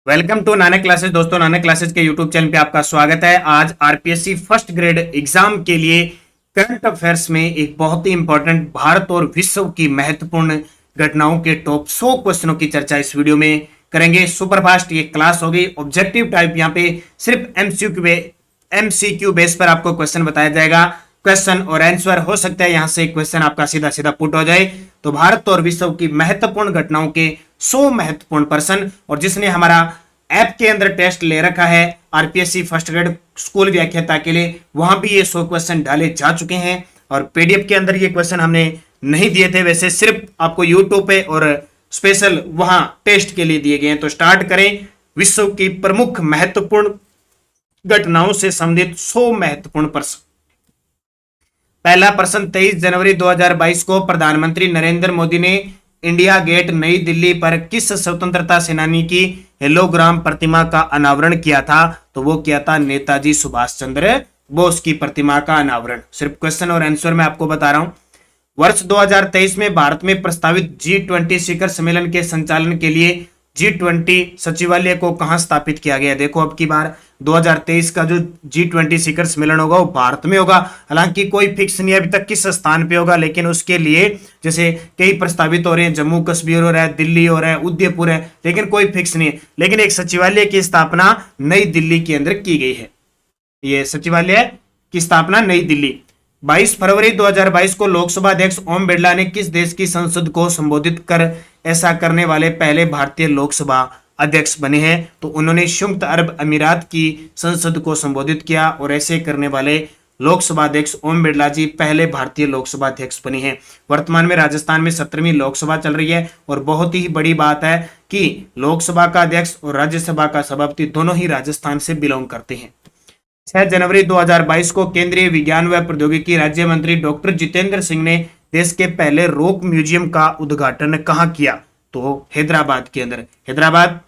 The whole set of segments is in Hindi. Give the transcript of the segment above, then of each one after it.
Welcome to Nanak classes. दोस्तों, नानक क्लासेस के यूट्यूब चैनल पे आपका स्वागत है। आज आरपीएससी फर्स्ट ग्रेड एग्जाम के लिए करंट अफेयर्स में एक बहुत ही इंपॉर्टेंट भारत और विश्व की महत्वपूर्ण घटनाओं के टॉप 100 क्वेश्चनों की चर्चा इस वीडियो में करेंगे। सुपरफास्ट ये क्लास होगी, ऑब्जेक्टिव टाइप। यहाँ पे सिर्फ एमसीक्यू बेस पर आपको क्वेश्चन बताया जाएगा। क्वेश्चन और आंसर हो सकता है यहां से क्वेश्चन आपका सीधा सीधा पुट हो जाए। तो भारत और विश्व की महत्वपूर्ण घटनाओं के 100 महत्वपूर्ण प्रश्न, और जिसने हमारा ऐप के अंदर टेस्ट ले रखा है आरपीएससी फर्स्ट ग्रेड स्कूल व्याख्याता के लिए, वहां भी ये 100 क्वेश्चन डाले जा चुके हैं। और पीडीएफ के अंदर ये क्वेश्चन हमने नहीं दिए थे, वैसे सिर्फ आपको यूट्यूब पे और स्पेशल वहां टेस्ट के लिए दिए गए हैं। तो स्टार्ट करें विश्व की प्रमुख महत्वपूर्ण घटनाओं से संबंधित 100 महत्वपूर्ण प्रश्न। पहला प्रश्न, 23 जनवरी 2022 को प्रधानमंत्री नरेंद्र मोदी ने इंडिया गेट नई दिल्ली पर किस स्वतंत्रता सेनानी की हेलोग्राम प्रतिमा का अनावरण किया था? तो वो किया था नेताजी सुभाष चंद्र बोस की प्रतिमा का अनावरण। सिर्फ क्वेश्चन और आंसर मैं आपको बता रहा हूं। वर्ष 2023 में भारत में प्रस्तावित G20 शिखर सम्मेलन के संचालन के लिए G20 सचिवालय को कहां स्थापित किया गया? देखो, अब की बार 2023 का जो G20 शिखर सम्मेलन होगा वो भारत में होगा। हालांकि कोई फिक्स नहीं है अभी तक किस स्थान पे होगा, लेकिन उसके लिए जैसे कई प्रस्तावित हो रहे हैं, जम्मू कश्मीर हो रहा है, दिल्ली हो रहा है, उदयपुर है, लेकिन कोई फिक्स नहीं है। लेकिन एक सचिवालय की स्थापना नई दिल्ली के अंदर की गई है। ये सचिवालय की स्थापना नई दिल्ली। 22 फरवरी 2022 को लोकसभा अध्यक्ष ओम बिरला ने किस देश की संसद को संबोधित कर ऐसा करने वाले पहले भारतीय लोकसभा अध्यक्ष बने हैं? तो उन्होंने संयुक्त अरब अमीरात की संसद को संबोधित किया, और ऐसे करने वाले लोकसभा अध्यक्ष ओम बिरला जी पहले भारतीय लोकसभा अध्यक्ष बने हैं। वर्तमान में राजस्थान में 17वीं लोकसभा चल रही है, और बहुत ही बड़ी बात है कि लोकसभा का अध्यक्ष और राज्यसभा का सभापति दोनों ही राजस्थान से बिलोंग करते हैं। 6 जनवरी 2022 को केंद्रीय विज्ञान व प्रौद्योगिकी राज्य मंत्री डॉक्टर जितेंद्र सिंह ने देश के पहले रॉक म्यूजियम का उद्घाटन कहां किया? तो हैदराबाद के अंदर। हैदराबाद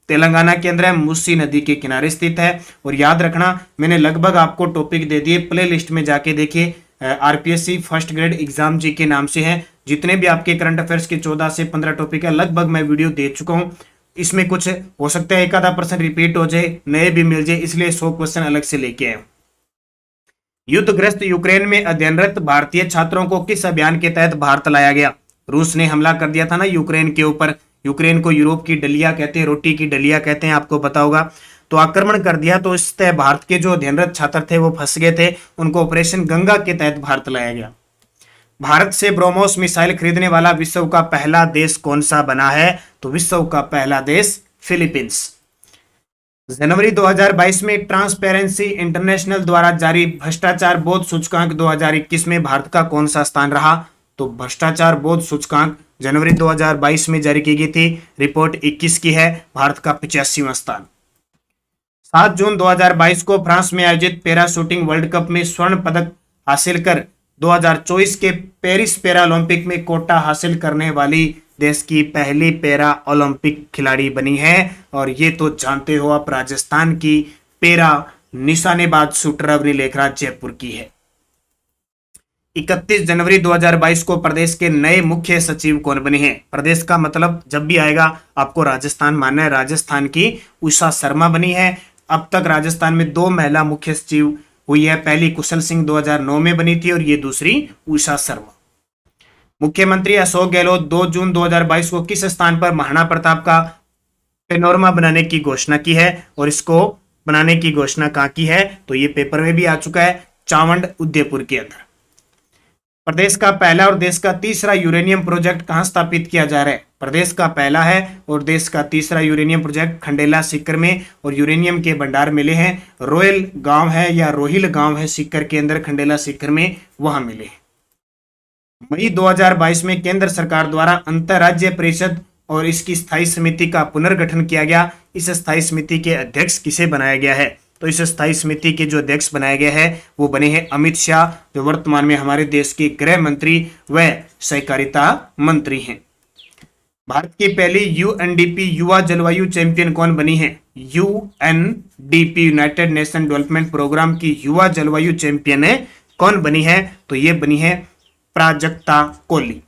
तेलंगाना के अंदर है, मूसी नदी के किनारे स्थित है। और याद रखना, मैंने लगभग आपको टॉपिक दे दिए, प्ले लिस्ट में जाके देखिए। आरपीएससी फर्स्ट ग्रेड एग्जाम जी के नाम से है। जितने भी आपके करंट अफेयर्स के 14 से 15 टॉपिक है, लगभग मैं वीडियो दे चुका हूं। इसमें कुछ हो सकता है 1-आधा% रिपीट हो जाए, नए भी मिल जाए, इसलिए 100 क्वेश्चन अलग से लेके आए। युद्धग्रस्त यूक्रेन में अध्ययनरत भारतीय छात्रों को किस अभियान के तहत भारत लाया गया? रूस ने हमला कर दिया था ना यूक्रेन के ऊपर। यूक्रेन को यूरोप की डलिया कहते हैं, रोटी की डलिया कहते हैं, आपको पता होगा। तो आक्रमण कर दिया, तो इस तहत भारत के जो अध्ययनरत छात्र थे वो फंस गए थे, उनको ऑपरेशन गंगा के तहत भारत लाया गया। भारत से ब्रह्मोस मिसाइल खरीदने वाला विश्व का पहला देश कौन सा बना है? तो विश्व का पहला देश फिलीपींस। जनवरी 2022 में ट्रांसपेरेंसी इंटरनेशनल द्वारा जारी भ्रष्टाचार बोध सूचकांक 2021 में भारत का कौन सा स्थान रहा? तो भ्रष्टाचार बोध सूचकांक जनवरी 2022 में जारी की गई थी, रिपोर्ट 21 की है, भारत का 85वां स्थान। 7 जून 2022 को फ्रांस में आयोजित पैरा शूटिंग वर्ल्ड कप में स्वर्ण पदक हासिल कर 2024 के पेरिस पैरा ओलंपिक में कोटा हासिल करने वाली देश की पहली पैरा ओलंपिक खिलाड़ी बनी है। और ये तो जानते हो आप, राजस्थान की पैरा निशानेबाज शूटर अवनी लेखरा जयपुर की है। 31 जनवरी 2022 को प्रदेश के नए मुख्य सचिव कौन बने हैं? प्रदेश का मतलब जब भी आएगा आपको राजस्थान मानना है। राजस्थान की उषा शर्मा बनी है। अब तक राजस्थान में 2 महिला मुख्य सचिव हुई है। पहली कुशल सिंह 2009 में बनी थी, और ये दूसरी उषा शर्मा। मुख्यमंत्री अशोक गहलोत 2 जून 2022 को किस स्थान पर महाराणा प्रताप का पेनोरमा बनाने की घोषणा की है? और इसको बनाने की घोषणा कहां की है? तो ये पेपर में भी आ चुका है, चावंड उदयपुर के अंदर। प्रदेश का पहला और देश का तीसरा यूरेनियम प्रोजेक्ट कहां स्थापित किया जा रहा है? प्रदेश का पहला है और देश का तीसरा यूरेनियम प्रोजेक्ट खंडेला सीकर में, और यूरेनियम के भंडार मिले हैं रोयल गांव है या रोहिल गांव है सीकर के अंदर, खंडेला सीकर में, वहां मिले। मई 2022 में केंद्र सरकार द्वारा अंतरराज्य परिषद और इसकी स्थायी समिति का पुनर्गठन किया गया। इस स्थायी समिति के अध्यक्ष किसे बनाया गया है? तो इस स्थायी समिति के जो अध्यक्ष बनाए गए हैं वो बने हैं अमित शाह, जो वर्तमान में हमारे देश के गृह मंत्री व सहकारिता मंत्री हैं। भारत की पहली यूएनडीपी युवा जलवायु चैंपियन कौन बनी है? UNDP United Nation Development Programme की युवा जलवायु चैंपियन कौन बनी है? तो ये बनी है प्राजक्ता कोहली।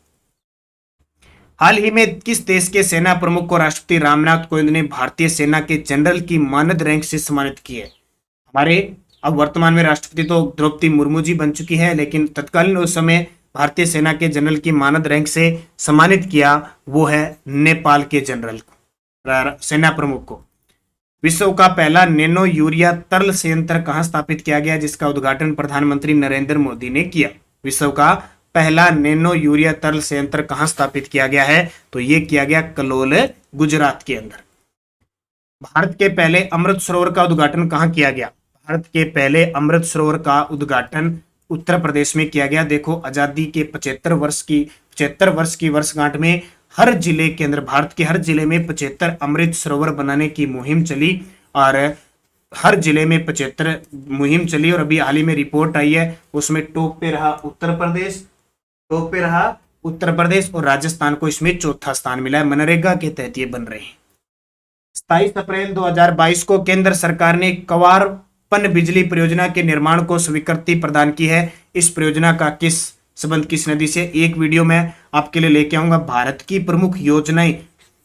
हाल ही में किस देश के सेना प्रमुख को राष्ट्रपति रामनाथ कोविंद ने भारतीय सेना के जनरल की मानद रैंक से सम्मानित किया है? हमारे अब वर्तमान में राष्ट्रपति तो द्रौपदी मुर्मू जी बन चुकी है, लेकिन तत्कालीन उस समय भारतीय सेना के जनरल की मानद रैंक से सम्मानित किया वो है नेपाल के जनरल को, सेना प्रमुख को। विश्व का पहला नैनो यूरिया तरल संयंत्र कहां स्थापित किया गया, जिसका उद्घाटन प्रधानमंत्री नरेंद्र मोदी ने किया? विश्व का पहला नैनो यूरिया तरल संयंत्र कहां स्थापित किया गया है? तो यह किया गया कलोल, गुजरात के अंदर। भारत के पहले अमृत सरोवर का उद्घाटन कहां किया गया? भारत के पहले अमृत सरोवर का उद्घाटन उत्तर प्रदेश में किया गया। देखो, आजादी के 75 वर्ष की वर्षगांठ में हर जिले के अंदर, भारत के हर जिले में 75 अमृत सरोवर बनाने की मुहिम चली और हर जिले में 75 मुहिम चली। और अभी हाल ही में रिपोर्ट आई है, उसमें टॉप पे रहा उत्तर प्रदेश और राजस्थान को इसमें चौथा स्थान मिला है। मनरेगा के तहत ये बन रहे हैं। 27 अप्रैल 2022 को केंद्र सरकार ने कवार पन बिजली परियोजना के निर्माण को स्वीकृति प्रदान की है। इस परियोजना का संबंध किस नदी से? एक वीडियो में आपके लिए लेके आऊंगा। भारत की प्रमुख योजनाएं,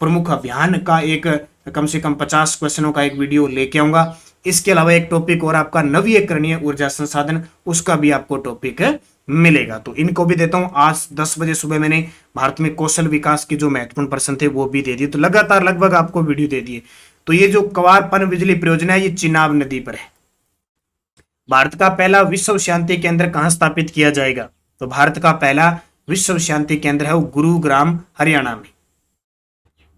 प्रमुख अभियान का एक कम से कम 50 क्वेश्चनों का एक वीडियो लेके आऊंगा। इसके अलावा एक टॉपिक और आपका नवीकरणीय ऊर्जा संसाधन, उसका भी आपको टॉपिक मिलेगा, तो इनको भी देता हूं। आज 10 बजे सुबह मैंने भारत में कौशल विकास के जो महत्वपूर्ण प्रश्न थे वो भी दे दिए, तो लगातार लगभग आपको वीडियो दे दिए। तो ये जो कवार पन बिजली परियोजना है, ये चिनाब नदी पर है। भारत का पहला विश्व शांति केंद्र कहां स्थापित किया जाएगा? तो भारत का पहला विश्व शांति केंद्र है वो गुरुग्राम, हरियाणा में।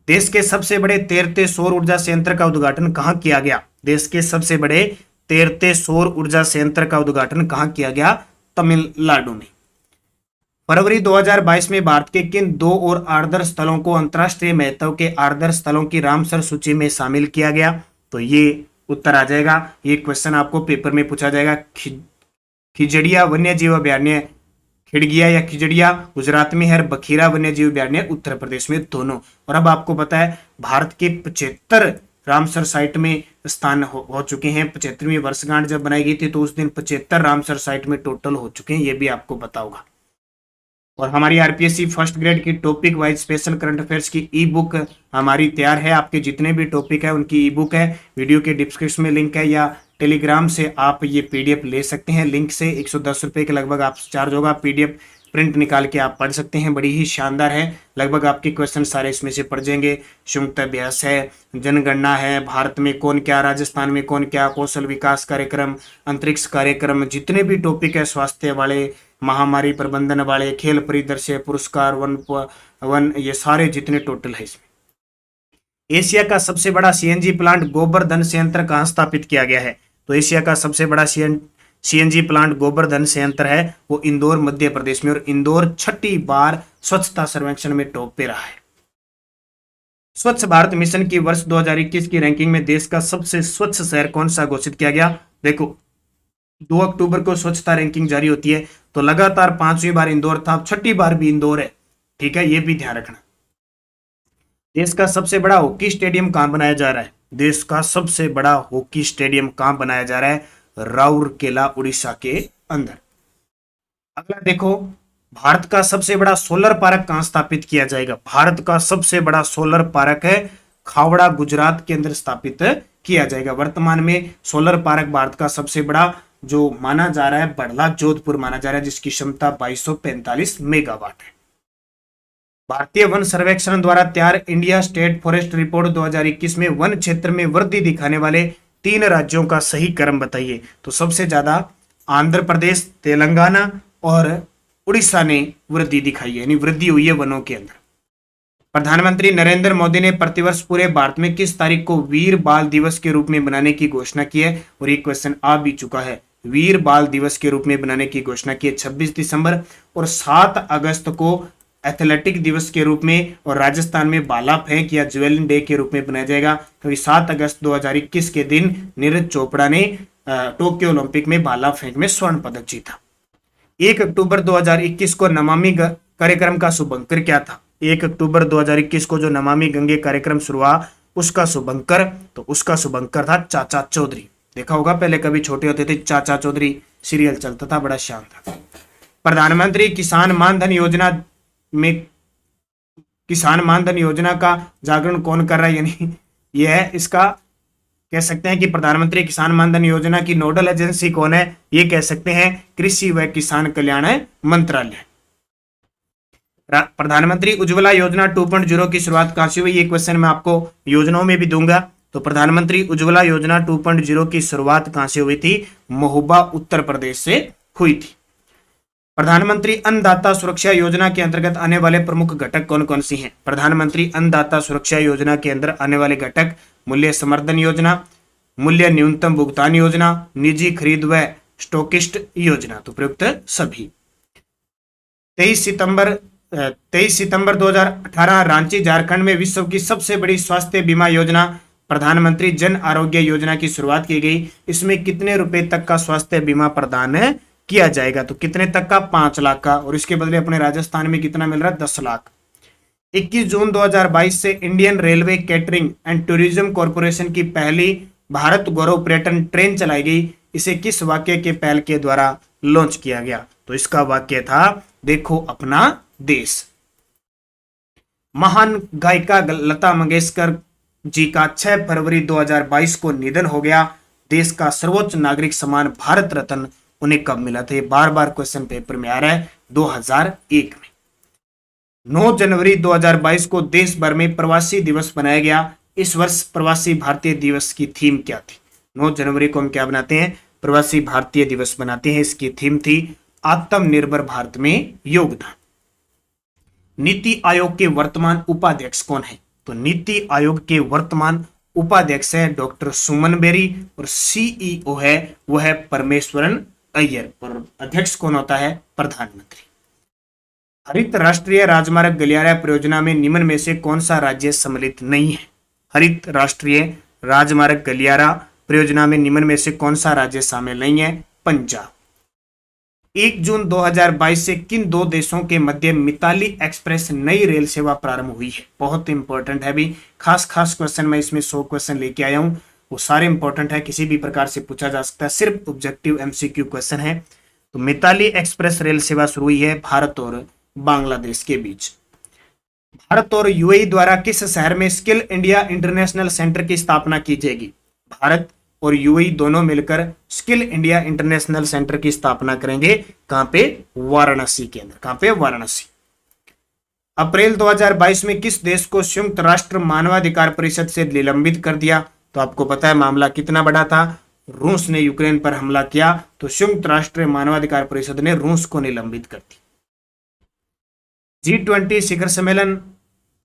देश के सबसे बड़े तैरते सौर ऊर्जा संयंत्र का उद्घाटन कहां किया गया? देश के सबसे बड़े तैरते सौर ऊर्जा संयंत्र का उद्घाटन कहां किया गया? तमिलनाडु में। फरवरी 2022 में भारत के किन 2 और आदर्श स्थलों को अंतरराष्ट्रीय महत्व के आदर्श स्थलों की रामसर सूची में शामिल किया गया? तो ये उत्तर आ जाएगा। ये क्वेश्चन आपको पेपर में पूछा जाएगा। खिजड़िया वन्य जीव अभ्यारण्य खिड़गिया या खिजड़िया गुजरात में है, बखीरा वन्य जीव अभ्यारण्य उत्तर प्रदेश में, दोनों। और अब आपको पता है भारत के 75 रामसर साइट में स्थान हो चुके हैं। 75वीं वर्षगांठ जब बनाई गई थी तो उस दिन 75 रामसर साइट में टोटल हो चुके हैं, ये भी आपको पता होगा। और हमारी आरपीएससी फर्स्ट ग्रेड की topic wise special current affairs की ई बुक हमारी तैयार है। आपके जितने भी टॉपिक है उनकी ई बुक है, वीडियो के डिस्क्रिप्शन में लिंक है, या टेलीग्राम से आप ये पीडीएफ ले सकते हैं। लिंक से 110 रुपये के लगभग आप चार्ज होगा। पीडीएफ प्रिंट निकाल के आप पढ़ सकते हैं, बड़ी ही शानदार है। लगभग आपके क्वेश्चन सारे इसमें से पढ़ जाएंगे। संयुक्त अभ्यास है, जनगणना है, भारत में कौन क्या, राजस्थान में कौन क्या, कौशल विकास कार्यक्रम, अंतरिक्ष कार्यक्रम, जितने भी टॉपिक है, स्वास्थ्य वाले, महामारी प्रबंधन वाले, खेल परिदृश्य, पुरस्कार, वन, ये सारे जितने टोटल है इसमें। एशिया का सबसे बड़ा सीएनजी प्लांट गोबर्धन संयंत्र कहां स्थापित किया गया है? तो एशिया का सबसे बड़ा सीएनजी प्लांट गोबर्धन संयंत्र है वो इंदौर, मध्य प्रदेश में। और इंदौर 6ठी बार स्वच्छता सर्वेक्षण में टॉप पे रहा है। स्वच्छ भारत मिशन की वर्ष 2021 की रैंकिंग में देश का सबसे स्वच्छ शहर कौन सा घोषित किया गया? देखो, 2 अक्टूबर को स्वच्छता रैंकिंग जारी होती है, तो लगातार 5वीं बार इंदौर था, 6ठी बार भी इंदौर है। ठीक है, ये भी ध्यान रखना। देश का सबसे बड़ा हॉकी स्टेडियम कहां बनाया जा रहा है? देश का सबसे बड़ा हॉकी स्टेडियम कहां बनाया जा रहा है? राउरकेला, उड़ीसा के अंदर। अगला देखो, भारत का सबसे बड़ा सोलर पार्क कहां स्थापित किया जाएगा? भारत का सबसे बड़ा सोलर पार्क है खावड़ा, गुजरात के अंदर स्थापित किया जाएगा। वर्तमान में सोलर पार्क भारत का सबसे बड़ा जो माना जा रहा है बड़ला जोधपुर माना जा रहा है, जिसकी क्षमता 2245 मेगावाट है। भारतीय वन सर्वेक्षण द्वारा तैयार इंडिया स्टेट फॉरेस्ट रिपोर्ट 2021 में वन क्षेत्र में वृद्धि दिखाने वाले 3 राज्यों का सही क्रम बताइए। तो सबसे ज्यादा आंध्र प्रदेश, तेलंगाना और उड़ीसा ने वृद्धि दिखाई है, यानी वृद्धि हुई है वनों के अंदर। प्रधानमंत्री नरेंद्र मोदी ने प्रतिवर्ष पूरे भारत में किस तारीख को वीर बाल दिवस के रूप में बनाने की घोषणा की है? और ये क्वेश्चन आ भी चुका है। वीर बाल दिवस के रूप में बनाने की घोषणा की है 26 दिसंबर, और 7 अगस्त को एथलेटिक दिवस के रूप में और राजस्थान में भाला फेंक या ज्वेलिन डे के रूप में बनाया जाएगा। तो 7 अगस्त 2021 के दिन नीरज चोपड़ा ने टोक्यो ओलंपिक में भाला फेंक में स्वर्ण पदक जीता। 1 अक्टूबर 2021 को नमामि कार्यक्रम का शुभंकर क्या था? 1 अक्टूबर 2021 को जो नमामि गंगे कार्यक्रम शुरू हुआ उसका शुभंकर, तो उसका शुभंकर था चाचा चौधरी। देखा होगा पहले कभी छोटे होते थे चाचा चौधरी सीरियल चलता था, बड़ा शानदार। प्रधानमंत्री किसान मान धन योजना में किसान मानधन योजना का जागरण कौन कर रहा है, यानी यह है इसका कह सकते हैं कि प्रधानमंत्री किसान मानधन योजना की नोडल एजेंसी कौन है, ये कह सकते हैं कृषि व किसान कल्याण मंत्रालय। प्रधानमंत्री उज्ज्वला योजना 2.0 की शुरुआत कहां से हुई, ये क्वेश्चन मैं आपको योजनाओं में भी दूंगा। तो प्रधानमंत्री उज्ज्वला योजना 2.0 की शुरुआत कहां से हुई थी, महोबा उत्तर प्रदेश से हुई थी। प्रधानमंत्री अन्नदाता सुरक्षा योजना के अंतर्गत आने वाले प्रमुख घटक कौन कौन सी हैं? प्रधानमंत्री अन्नदाता सुरक्षा योजना के अंदर आने वाले घटक मूल्य संवर्धन योजना, मूल्य न्यूनतम भुगतान योजना, निजी खरीद व स्टॉकिस्ट योजना। तो प्रयुक्त सभी। 23 सितंबर 2018 रांची झारखंड में विश्व की सबसे बड़ी स्वास्थ्य बीमा योजना प्रधानमंत्री जन आरोग्य योजना की शुरुआत की गई। इसमें कितने रुपए तक का स्वास्थ्य बीमा प्रदान किया जाएगा, तो कितने तक का, 5 लाख का, और इसके बदले अपने राजस्थान में कितना मिल रहा है, 10 लाख। 21 जून 2022 से Indian railway catering and tourism corporation की पहली भारत गौरव पर्यटन ट्रेन चलाई गई। इसे किस वाक्य के पहल के द्वारा लॉन्च किया गया, तो इसका वाक्य था देखो अपना देश। महान गायिका लता मंगेशकर जी का 6 फरवरी 2022 को निधन हो गया। देश का सर्वोच्च नागरिक सम्मान भारत रत्न उन्हें कब मिला था, ये बार बार क्वेश्चन पेपर में आ रहा है, 2001 में। 9 जनवरी 2022 को देश भर में प्रवासी दिवस मनाया गया। इस वर्ष प्रवासी भारतीय दिवस की थीम क्या थी? 9 जनवरी को हम क्या बनाते हैं, प्रवासी भारतीय दिवस बनाते हैं। इसकी थीम थी आत्मनिर्भर भारत में योगदान। नीति आयोग के वर्तमान उपाध्यक्ष कौन है? तो नीति आयोग के वर्तमान उपाध्यक्ष है डॉक्टर सुमन बेरी, और सीईओ है वो है परमेश्वरन अय्यर, और अध्यक्ष कौन होता है, प्रधानमंत्री। हरित राष्ट्रीय राजमार्ग गलियारा परियोजना में निम्न में से कौन सा राज्य सम्मिलित नहीं है? हरित राष्ट्रीय राजमार्ग गलियारा परियोजना में निम्न में से कौन सा राज्य शामिल नहीं है? पंजाब। 1 जून 2022 से किन 2 देशों के मध्य मिताली एक्सप्रेस नई रेल सेवा प्रारंभ हुई है? बहुत इंपॉर्टेंट है भी, खास क्वेश्चन मैं इसमें 100 क्वेश्चन लेके आया हूं, वो सारे इंपॉर्टेंट है, किसी भी प्रकार से पूछा जा सकता है, सिर्फ ऑब्जेक्टिव एमसीक्यू क्वेश्चन है। तो मिताली एक्सप्रेस रेल सेवा शुरू हुई है भारत और बांग्लादेश के बीच। भारत और यूएई द्वारा किस शहर में स्किल इंडिया इंटरनेशनल सेंटर की स्थापना की जाएगी? भारत और यूएई दोनों मिलकर स्किल इंडिया इंटरनेशनल सेंटर की स्थापना करेंगे। कहां पे? वाराणसी के अंदर। कहां पे? वाराणसी। अप्रैल 2022 में किस देश को संयुक्त राष्ट्र मानवाधिकार परिषद से निलंबित कर दिया? तो आपको पता है मामला कितना बड़ा था, रूस ने यूक्रेन पर हमला किया, तो संयुक्त राष्ट्र मानवाधिकार परिषद ने रूस को निलंबित कर दिया। G20 शिखर सम्मेलन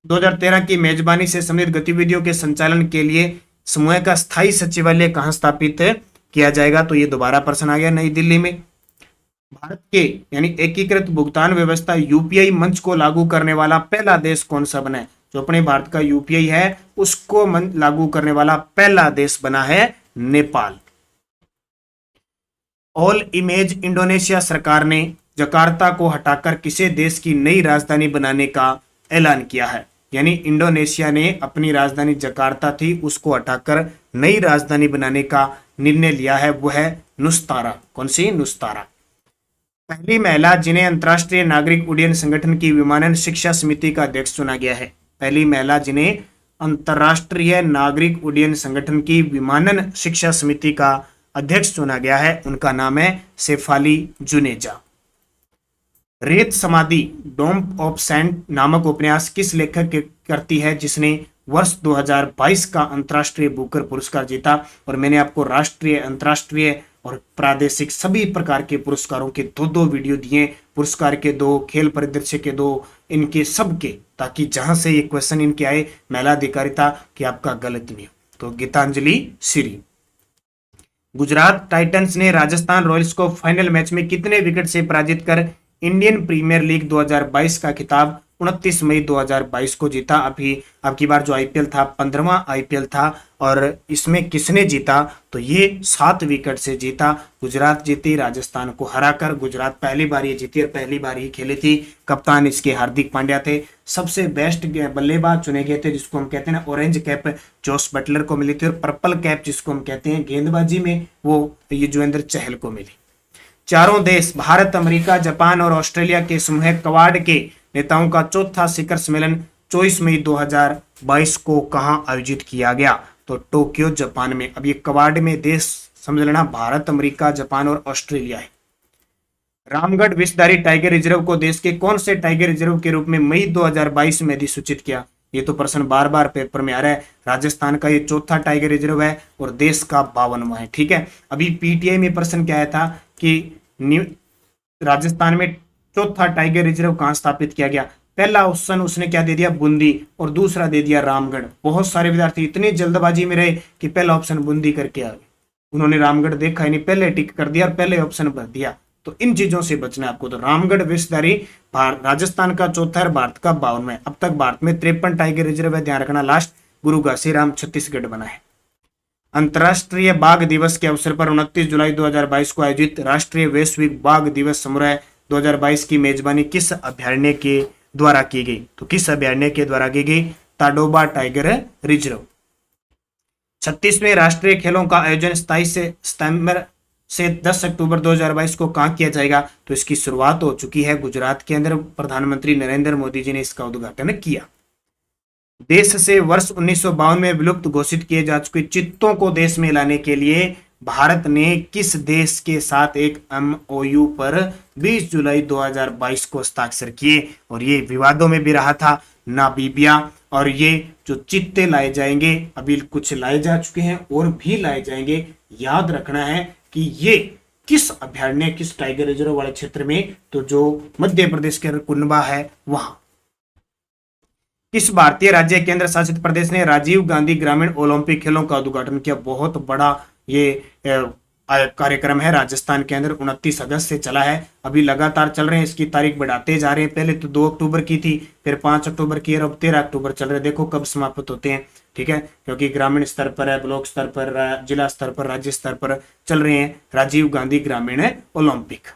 2013 की मेजबानी से संबंधित गतिविधियों के संचालन के लिए समूह का स्थायी सचिवालय कहां स्थापित किया जाएगा? तो ये दोबारा प्रश्न आ गया, नई दिल्ली में। भारत के यानी एकीकृत भुगतान व्यवस्था यूपीआई मंच को लागू करने वाला पहला देश कौन सा बना है? जो अपने भारत का यूपीआई है उसको लागू करने वाला पहला देश बना है नेपाल। ऑल इमेज इंडोनेशिया सरकार ने जकार्ता को हटाकर किसे देश की नई राजधानी बनाने का ऐलान किया है? यानी इंडोनेशिया ने अपनी राजधानी जकार्ता थी उसको हटाकर नई राजधानी बनाने का निर्णय लिया है, वो है नुस्तारा। कौन सी? नुस्तारा। पहली महिला जिन्हें अंतर्राष्ट्रीय नागरिक उड्डयन संगठन की विमानन शिक्षा समिति का अध्यक्ष चुना गया है। पहली महिला जिन्हें अंतर्राष्ट्रीय नागरिक उड्डयन संगठन की विमानन शिक्षा समिति का अध्यक्ष चुना गया है, उनका नाम है शेफाली जुनेजा। रेत समाधि डोम ऑफ सैंड नामक उपन्यास किस लेखक करती है जिसने वर्ष 2022 का अंतर्राष्ट्रीय बुकर पुरस्कार जीता? और मैंने आपको राष्ट्रीय, अंतर्राष्ट्रीय और प्रादेशिक सभी प्रकार के पुरस्कारों के 2 वीडियो दिए, पुरस्कार के 2, खेल परिदृश्य के 2, इनके सब के, ताकि जहां से ये क्वेश्चन इनके आए महिला अधिकारिता कि आपका गलत नहीं हो। तो गीतांजलि श्री। गुजरात टाइटंस ने राजस्थान रॉयल्स को फाइनल मैच में कितने विकेट से पराजित कर इंडियन प्रीमियर लीग 2022 का खिताब 29 मई 2022 को जीता? अब की बार जो आईपीएल था 15वां आईपीएल था, और इसमें किसने जीता? तो ये 7 विकेट से जीता। गुजरात जीती राजस्थान को हराकर। गुजरात पहली बार ये जीती और पहली बार ही खेली थी। कप्तान इसके हार्दिक पांड्या थे। सबसे बेस्ट बल्लेबाज चुने गए थे जिसको हम कहते हैं ना ऑरेंज कैप जोस बटलर को मिली थी, और पर्पल कैप जिसको हम कहते हैं गेंदबाजी में वो युजवेंद्र चहल को मिली। चारों देश भारत, अमेरिका, जापान और ऑस्ट्रेलिया के समूह क्वाड के नेताओं का 4था शिखर सम्मेलन 24 मई 2022 को कहां आयोजित किया गया? तो टोक्यो जापान में। अब ये क्वाड में देश समझ लेना, भारत, अमेरिका, जापान और ऑस्ट्रेलिया है। रामगढ़ विषधारी टाइगर रिजर्व को देश के कौन से टाइगर रिजर्व के रूप में मई 2022 में अधिसूचित किया? ये तो प्रश्न बार बार पेपर में आ रहा है। राजस्थान का ये चौथा टाइगर रिजर्व है और देश का 52वां है। ठीक है, अभी पीटीआई में प्रश्न क्या आया था कि राजस्थान में चौथा टाइगर रिजर्व कहां स्थापित किया गया? पहला ऑप्शन उसने क्या दे दिया? बूंदी, और दूसरा दे दिया रामगढ़। बहुत सारे विद्यार्थी इतनी जल्दबाजी में रहे कि पहला ऑप्शन बूंदी करके आ गए, उन्होंने रामगढ़ देखा ही नहीं, पहले टिक कर दिया और पहले ऑप्शन भर दिया। तो इन चीजों से बचना है आपको। तो रामगढ़ विषधारी राजस्थान का चौथा है, भारत का 52वां है। अब तक भारत में 53 टाइगर रिजर्व है, ध्यान रखना। लास्ट गुरु घासीराम छत्तीसगढ़ बना है। अंतर्राष्ट्रीय बाघ दिवस के अवसर पर 29 जुलाई 2022 को आयोजित राष्ट्रीय वैश्विक बाघ दिवस समारोह 2022 की मेजबानी किस अभ्यारण्य के द्वारा की गई? तो किस अभ्यारण्य के द्वारा की गई? Tadoba tiger reserve. 36वें राष्ट्रीय खेलों का आयोजन 27 सितंबर से 10 अक्टूबर 2022 को कहां किया जाएगा? तो इसकी शुरुआत हो चुकी है गुजरात के अंदर। प्रधानमंत्री नरेंद्र मोदी जी ने इसका उद्घाटन किया। देश से वर्ष 1952 में विलुप्त घोषित किए जा चुके चित्तों को देश में लाने के लिए भारत ने किस देश के साथ एक एमओयू पर 20 जुलाई 2022 को हस्ताक्षर किए? और ये विवादों में भी रहा था, नामीबिया। और ये जो चित्ते लाए जाएंगे, अभी कुछ लाए जा चुके हैं और भी लाए जाएंगे। याद रखना है कि ये किस अभ्यारण्य, किस टाइगर रिजर्व वाले क्षेत्र में? तो जो मध्य प्रदेश के कुनबा है वहां। किस भारतीय राज्य केंद्र शासित प्रदेश ने राजीव गांधी ग्रामीण ओलंपिक खेलों का उद्घाटन किया? बहुत बड़ा ये कार्यक्रम है, राजस्थान के अंदर 29 अगस्त से चला है। अभी लगातार चल रहे हैं, इसकी तारीख बढ़ाते जा रहे हैं। पहले तो 2 अक्टूबर की थी, फिर 5 अक्टूबर की, और अब 13 अक्टूबर चल रहे हैं। देखो कब समाप्त होते हैं। ठीक है, क्योंकि ग्रामीण स्तर पर है, ब्लॉक स्तर पर, जिला स्तर पर, राज्य स्तर पर चल रहे हैं राजीव गांधी ग्रामीण ओलंपिक।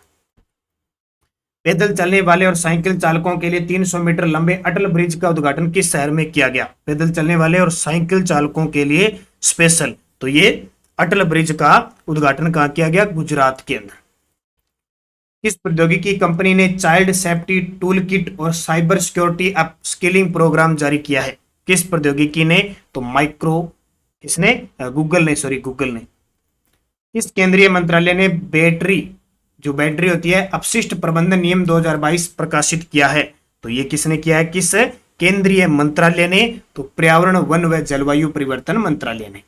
पैदल चलने वाले और साइकिल चालकों के लिए 300 मीटर लंबे अटल ब्रिज का उद्घाटन किस शहर में किया गया? पैदल चलने वाले और साइकिल चालकों के लिए स्पेशल, तो ये अटल ब्रिज का उद्घाटन कहां किया गया? गुजरात के अंदर। किस प्रौद्योगिकी कंपनी ने चाइल्ड सेफ्टी टूल किट और साइबर सिक्योरिटी अपस्किलिंग प्रोग्राम जारी किया है? किस प्रौद्योगिकी ने? तो माइक्रो, किसने? गूगल ने, गूगल ने। किस केंद्रीय मंत्रालय ने बैटरी, जो बैटरी होती है, अपशिष्ट प्रबंधन नियम 2022 प्रकाशित किया है? तो ये किसने किया है? किस केंद्रीय मंत्रालय ने? तो पर्यावरण, वन व जलवायु परिवर्तन मंत्रालय ने।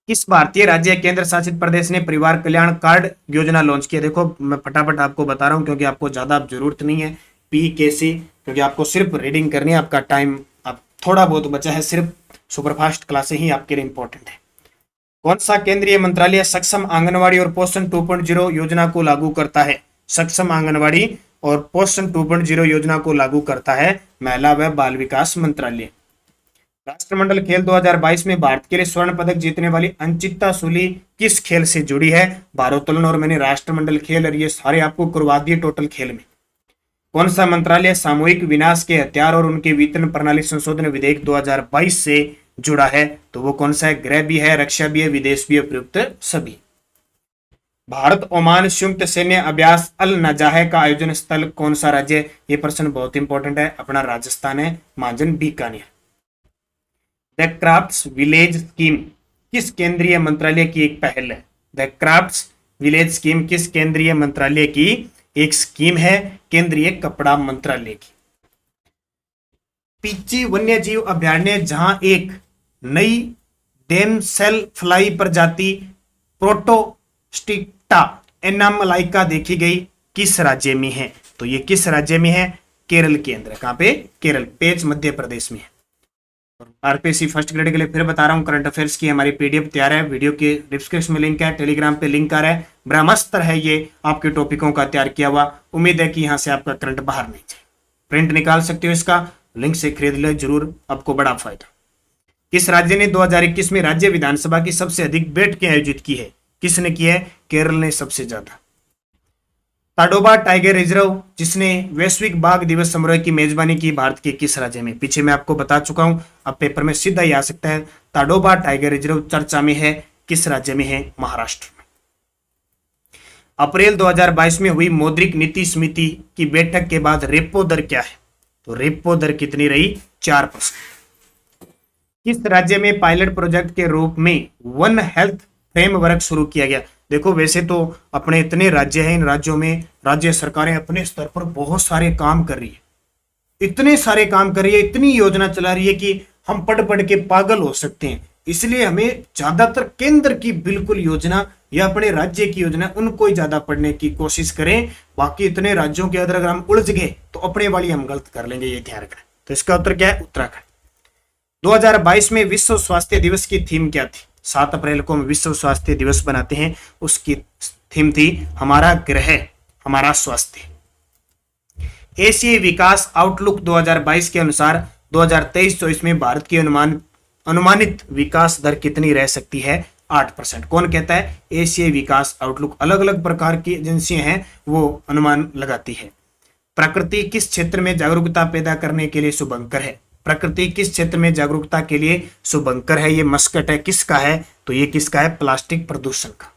किस भारतीय राज्य केंद्र शासित प्रदेश ने परिवार कल्याण कार्ड योजना लॉन्च किया? देखो मैं फटाफट आपको बता रहा हूं क्योंकि आपको ज्यादा जरूरत नहीं है पीकेसी, क्योंकि आपको सिर्फ रीडिंग करनी है। आपका टाइम अब थोड़ा बहुत बचा है, सिर्फ सुपरफास्ट क्लासें ही आपके लिए इंपॉर्टेंट है। कौन सा केंद्रीय मंत्रालय सक्षम आंगनवाड़ी और पोषण 2.0 योजना को लागू करता है? सक्षम आंगनवाड़ी और पोषण 2.0 योजना को लागू करता है महिला व बाल विकास मंत्रालय। राष्ट्रमंडल खेल 2022 में भारत के लिए स्वर्ण पदक जीतने वाली अंचिता सूली किस खेल से जुड़ी है? भारोत्तोलन। और मैंने राष्ट्रमंडल खेल और ये सारे आपको करवा दिए टोटल खेल में। कौन सा मंत्रालय सामूहिक विनाश के हथियार और उनके वितरण प्रणाली संशोधन विधेयक 2022 से जुड़ा है? तो वो कौन सा है? गृह भी है, रक्षा भी है, विदेश भी है, प्रयुक्त सभी। भारत ओमान संयुक्त सैन्य अभ्यास अल नजाह का आयोजन स्थल कौन सा राज्य है? ये प्रश्न बहुत इंपॉर्टेंट है, अपना राजस्थान है, माजन Bikaner. The crafts village scheme किस केंद्रीय मंत्रालय की एक पहल है? द क्राफ्ट्स विलेज स्कीम किस केंद्रीय मंत्रालय की एक स्कीम है? केंद्रीय कपड़ा मंत्रालय की। पीची वन्य जीव अभ्यारण्य जहां एक नई डेमसेल फ्लाई प्रजाति प्रोटोस्टिक्टा एनामलाइका देखी गई, किस राज्य में है? तो ये किस राज्य में है? केरल के अंदर। कहां पे? केरल। पेज मध्य प्रदेश में है। आरपीएससी फर्स्ट ग्रेड के लिए फिर बता रहा हूं, करंट अफेयर्स की हमारी पीडीएफ तैयार है, वीडियो के डिस्क्रिप्शन में लिंक है, टेलीग्राम पे लिंक आ रहा है। ब्रह्मास्त्र है ये आपके टॉपिकों का तैयार किया हुआ। उम्मीद है कि यहां से आपका करंट बाहर नहीं जाए। प्रिंट निकाल सकते हो इसका, लिंक से खरीद ले जरूर, आपको बड़ा फायदा। किस राज्य ने 2021 में राज्य विधानसभा की सबसे अधिक बैठकें आयोजित की है? किसने की है? केरल ने सबसे ज्यादा। ताडोबा टाइगर रिजर्व जिसने वैश्विक बाघ दिवस समारोह की मेजबानी की, भारत के किस राज्य में? पीछे मैं आपको बता चुका हूं, अब पेपर में सीधा ही आ सकता है। ताडोबा टाइगर रिजर्व चर्चा में है, किस राज्य में है? महाराष्ट्र में। अप्रैल 2022 में हुई मौद्रिक नीति समिति की बैठक के बाद रेपो दर क्या है? तो रेपो दर कितनी रही? 4%। किस राज्य में पायलट प्रोजेक्ट के रूप में वन हेल्थ फ्रेमवर्क शुरू किया गया? देखो वैसे तो अपने इतने राज्य हैं, इन राज्यों में राज्य सरकारें अपने स्तर पर बहुत सारे काम कर रही है, इतने सारे काम कर रही है, इतनी योजना चला रही है कि हम पढ़ पढ़ के पागल हो सकते हैं। इसलिए हमें ज्यादातर केंद्र की बिल्कुल योजना या अपने राज्य की योजना उनको ही ज्यादा पढ़ने की कोशिश करें। बाकी इतने राज्यों के अंदर अगर हम उलझ गए तो अपने वाली हम गलत कर लेंगे, ये ध्यान रखना। तो इसका उत्तर क्या है? उत्तराखंड। 2022 में विश्व स्वास्थ्य दिवस की थीम क्या थी? 7 अप्रैल को हम विश्व स्वास्थ्य दिवस बनाते हैं, उसकी थीम थी हमारा ग्रह हमारा स्वास्थ्य। एशियाई विकास आउटलुक 2022 के अनुसार 2023-24 में भारत की अनुमानित विकास दर कितनी रह सकती है? 8%। कौन कहता है? एशियाई विकास आउटलुक। अलग अलग प्रकार की एजेंसियां हैं वो अनुमान लगाती है। प्रकृति किस क्षेत्र में जागरूकता पैदा करने के लिए शुभंकर है? प्रकृति किस क्षेत्र में जागरूकता के लिए शुभंकर है? ये मस्कट है, किसका है? तो ये किसका है? प्लास्टिक प्रदूषण का।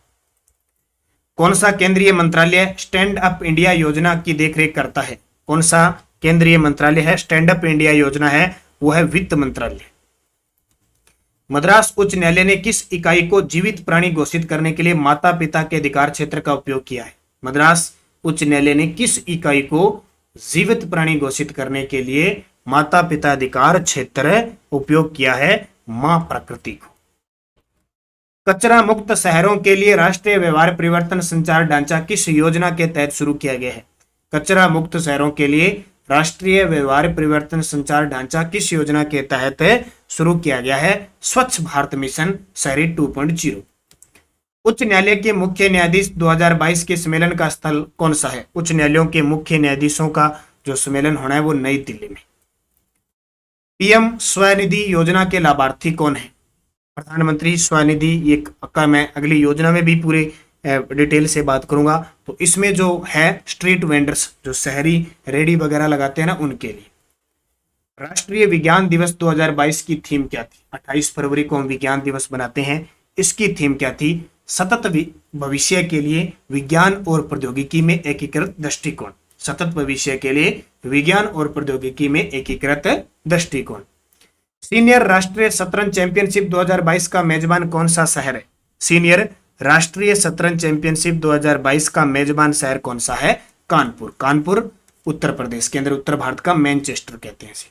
कौन सा केंद्रीय मंत्रालय स्टैंड अप इंडिया योजना की देखरेख करता है? कौन सा केंद्रीय मंत्रालय है स्टैंड अप इंडिया योजना है? वो है वित्त मंत्रालय। मद्रास उच्च न्यायालय ने किस इकाई को जीवित प्राणी घोषित करने के लिए माता पिता के अधिकार क्षेत्र का उपयोग किया है? मद्रास उच्च न्यायालय ने किस इकाई को जीवित प्राणी घोषित करने के लिए माता पिता अधिकार क्षेत्र उपयोग किया है? मां प्रकृति को। कचरा मुक्त शहरों के लिए राष्ट्रीय व्यवहार परिवर्तन संचार ढांचा किस योजना के तहत शुरू किया गया है? कचरा मुक्त शहरों के लिए राष्ट्रीय व्यवहार परिवर्तन संचार ढांचा किस योजना के तहत शुरू किया गया है? स्वच्छ भारत मिशन शहरी 2.0। उच्च न्यायालय के मुख्य न्यायाधीश 2022 के सम्मेलन का स्थल कौन सा है? उच्च न्यायालयों के मुख्य न्यायाधीशों का जो सम्मेलन होना है वो नई दिल्ली में। पीएम स्वनिधि योजना के लाभार्थी कौन है? प्रधानमंत्री स्वनिधि। ये का मैं अगली योजना में भी पूरे डिटेल से बात करूंगा। तो इसमें जो है स्ट्रीट वेंडर्स, जो शहरी रेडी वगैरह लगाते हैं ना, उनके लिए। राष्ट्रीय विज्ञान दिवस 2022 की थीम क्या थी? 28 फरवरी को हम विज्ञान दिवस बनाते हैं, इसकी थीम क्या थी? सतत भविष्य के लिए विज्ञान और प्रौद्योगिकी में एकीकृत दृष्टिकोण। सतत भविष्य के लिए विज्ञान और प्रौद्योगिकी में एकीकृत दृष्टिकोण। सीनियर राष्ट्रीय शतरंज चैंपियनशिप 2022 का मेजबान कौन सा शहर है? सीनियर राष्ट्रीय शतरंज चैंपियनशिप 2022 का मेजबान शहर कौन सा है? कानपुर। कानपुर उत्तर प्रदेश के अंदर, उत्तर भारत का मैनचेस्टर कहते हैं इसे।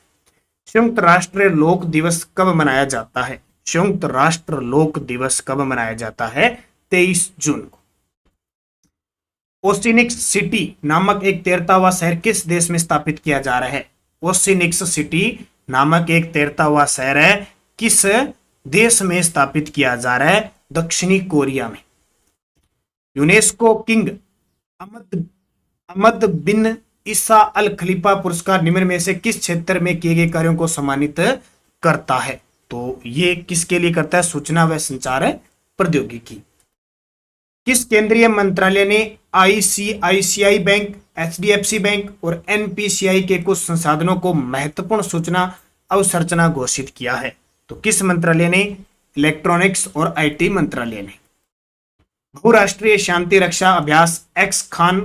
संयुक्त राष्ट्र लोक दिवस कब मनाया जाता है? संयुक्त राष्ट्र लोक दिवस कब मनाया जाता है? 23 जून को। ओसिनिक्स सिटी नामक एक तैरता हुआ शहर किस देश में स्थापित किया जा रहा है? ओसिनिक्स सिटी नामक एक तैरता हुआ शहर है, किस देश में स्थापित किया जा रहा है? दक्षिणी कोरिया में। यूनेस्को किंग अहमद बिन ईसा अल खलीफा पुरस्कार निम्न में से किस क्षेत्र में किए गए कार्यों को सम्मानित करता है? तो ये किसके लिए करता है? सूचना व संचार प्रौद्योगिकी। किस केंद्रीय मंत्रालय ने आईसीआईसीआई बैंक, एचडीएफसी बैंक और एनपीसीआई के कुछ संसाधनों को महत्वपूर्ण सूचना अवसंरचना घोषित किया है? तो किस मंत्रालय ने? इलेक्ट्रॉनिक्स और आईटी मंत्रालय ने। बहुराष्ट्रीय शांति रक्षा अभ्यास एक्स खान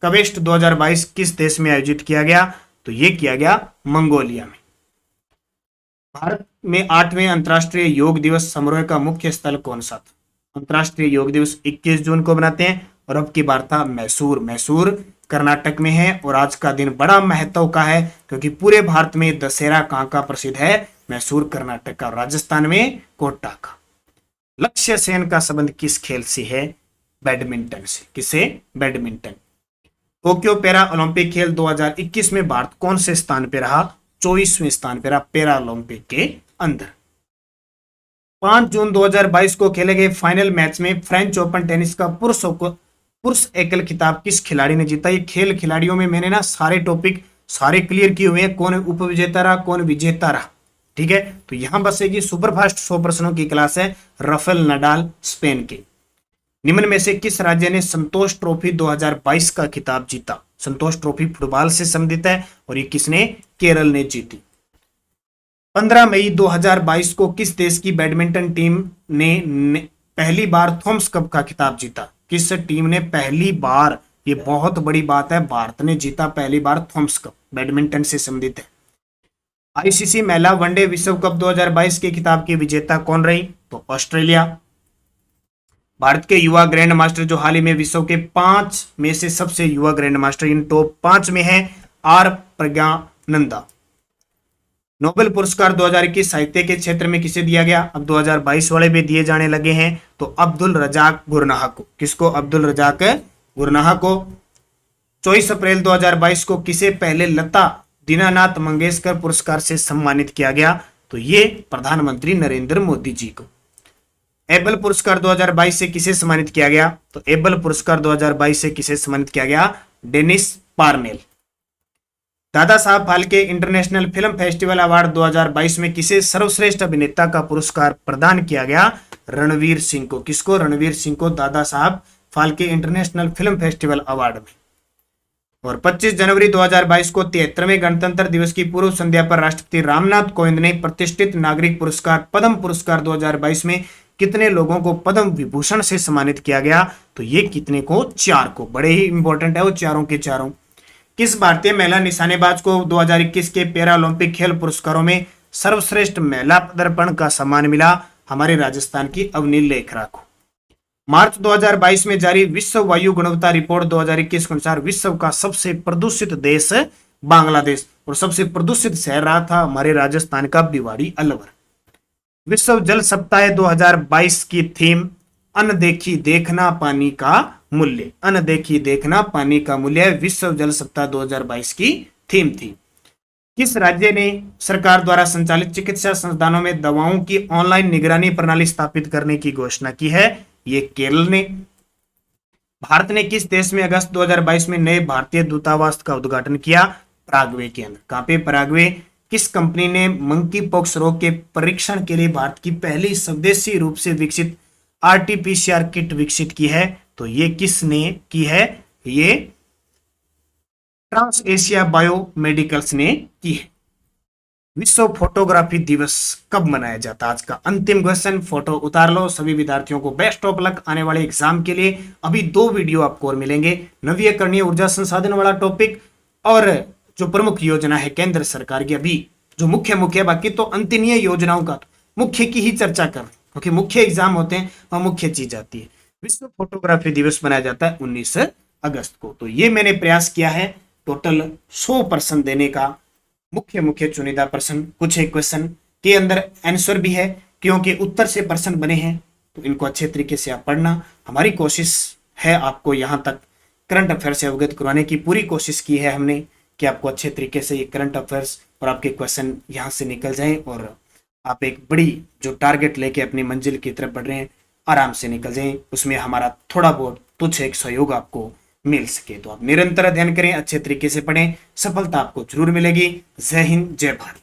कवेस्ट 2022 किस देश में आयोजित किया गया? तो ये किया गया मंगोलिया में। भारत में 8वें अंतर्राष्ट्रीय योग दिवस समारोह का मुख्य स्थल कौन सा था? अंतर्राष्ट्रीय योग दिवस 21 जून को बनाते हैं और अब की बात था मैसूर कर्नाटक में है। और आज का दिन बड़ा महत्व का है क्योंकि पूरे भारत में दशहरा कहाँ का प्रसिद्ध है? मैसूर कर्नाटक का। राजस्थान में कोटा का। लक्ष्य सेन का संबंध किस खेल से है? बैडमिंटन से। किसे? बैडमिंटन। टोक्यो पैरा ओलंपिक खेल 2021 में भारत कौन से स्थान पे रहा? 24वें स्थान पे रहा पैरा ओलंपिक के अंदर। 5 जून 2022 को खेले गए फाइनल मैच में फ्रेंच ओपन टेनिस का पुरुष एकल खिताब किस खिलाड़ी ने जीता? ये खेल खिलाड़ियों में मैंने ना सारे टॉपिक सारे क्लियर किए हुए हैं, कौन उपविजेता रहा, कौन विजेता रहा। ठीक है, तो यहां बसेगी सुपरफास्ट 100 प्रश्नों की क्लास है। राफेल नडाल स्पेन के। निम्न में से किस राज्य ने संतोष ट्रॉफी 2022 का खिताब जीता? संतोष ट्रॉफी फुटबॉल से संबंधित है और ये किसने? केरल ने जीती। 15 मई 2022 को किस देश की बैडमिंटन टीम ने पहली बार थॉमस कप का खिताब जीता? किस टीम ने पहली बार, ये बहुत बड़ी बात है, भारत ने जीता पहली बार थॉमस कप, बैडमिंटन से संबंधित है। आईसीसी महिला वनडे विश्व कप 2022 के खिताब की विजेता कौन रही? तो ऑस्ट्रेलिया। भारत के युवा ग्रैंड मास्टर जो हाल ही में विश्व के 5 में से सबसे युवा ग्रैंड मास्टर इन टॉप 5 में है, आर प्रज्ञानंदा। नोबेल पुरस्कार 2021 साहित्य के क्षेत्र में किसे दिया गया? अब 2022 वाले भी दिए जाने लगे हैं, तो अब्दुल रजाक गुरनाह को। किसको? अब्दुल रजाक गुरनाह को। 24 अप्रैल 2022 को किसे पहले लता दीनानाथ मंगेशकर पुरस्कार से सम्मानित किया गया? तो ये प्रधानमंत्री नरेंद्र मोदी जी को। एबल पुरस्कार 2022 से किसे सम्मानित किया गया? तो एबल पुरस्कार 2022 से किसे सम्मानित किया गया? Dennis Parnell. Dada Saheb Phalke international film festival award 2022 में किसे सर्वश्रेष्ठ अभिनेता का पुरस्कार प्रदान किया गया? रणवीर सिंह को। किसको? रणवीर सिंह को दादा Saheb Phalke international film festival award में। और 25 जनवरी 2022 को 73वें गणतंत्र दिवस की पूर्व संध्या पर राष्ट्रपति रामनाथ कोविंद ने प्रतिष्ठित नागरिक पुरस्कार पद्म पुरस्कार 2022 में कितने लोगों को पद्म विभूषण से सम्मानित किया गया? तो ये कितने को? 4 को। बड़े ही इंपॉर्टेंट है वो चारों के चारों। किस भारतीय महिला निशानेबाज को 2021 के पैरालंपिक खेल पुरस्कारों में सर्वश्रेष्ठ महिला पदार्पण का सम्मान मिला? हमारे राजस्थान की अवनी लेखरा को। मार्च 2022 में जारी विश्व वायु गुणवत्ता रिपोर्ट 2021 के अनुसार विश्व का सबसे प्रदूषित देश बांग्लादेश और सबसे प्रदूषित शहर रहा था हमारे राजस्थान का भिवाड़ी अलवर। विश्व जल सप्ताह 2022 की थीम अनदेखी देखना पानी का मूल्य। अनदेखी देखना पानी का मूल्य विश्व जल सप्ताह 2022 की थीम थी। किस राज्य ने सरकार द्वारा संचालित चिकित्सा संस्थानों में दवाओं की ऑनलाइन निगरानी प्रणाली स्थापित करने की घोषणा की है? ये केरल ने। भारत ने किस देश में अगस्त 2022 में नए भारतीय दूतावास का उद्घाटन किया? पराग्वे के अंदर। कहां पे? पराग्वे। किस कंपनी ने मंकी पॉक्स रोग के परीक्षण के लिए भारत की पहली स्वदेशी रूप से विकसित आरटीपीसीआर किट विकसित की है? तो ये किसने की है? ये ट्रांस एशिया बायोमेडिकल्स ने की है। विश्व फोटोग्राफी दिवस कब मनाया जाता है? आज का अंतिम क्वेश्चन। फोटो उतार लो। सभी विद्यार्थियों को बेस्ट ऑफ लक आने वाले एग्जाम के लिए। अभी 2 वीडियो आपको और मिलेंगे, नवीकरणीय ऊर्जा संसाधन वाला टॉपिक और जो प्रमुख योजना है केंद्र सरकार की, अभी जो मुख्य बाकी तो अंतनीय योजनाओं का मुख्य की ही चर्चा कर, क्योंकि मुख्य एग्जाम होते हैं और मुख्य चीज आती है। विश्व फोटोग्राफी दिवस मनाया जाता है 19 अगस्त को। तो ये मैंने प्रयास किया है टोटल 100% देने का, मुख्य चुनिंदा प्रश्न। कुछ एक क्वेश्चन के अंदर आंसर भी है, क्योंकि उत्तर से प्रश्न बने हैं, तो इनको अच्छे तरीके से आप पढ़ना। हमारी कोशिश है आपको यहाँ तक करंट अफेयर से अवगत करवाने की पूरी कोशिश की है हमने, कि आपको अच्छे तरीके से ये करंट अफेयर्स और आपके क्वेश्चन यहाँ से निकल जाएं और आप एक बड़ी जो टारगेट लेके अपनी मंजिल की तरफ बढ़ रहे हैं आराम से निकल जाएं। उसमें हमारा थोड़ा बहुत तुच्छ एक सहयोग आपको मिल सके। तो आप निरंतर अध्ययन करें, अच्छे तरीके से पढ़ें, सफलता आपको जरूर मिलेगी। जय हिंद, जय भारत।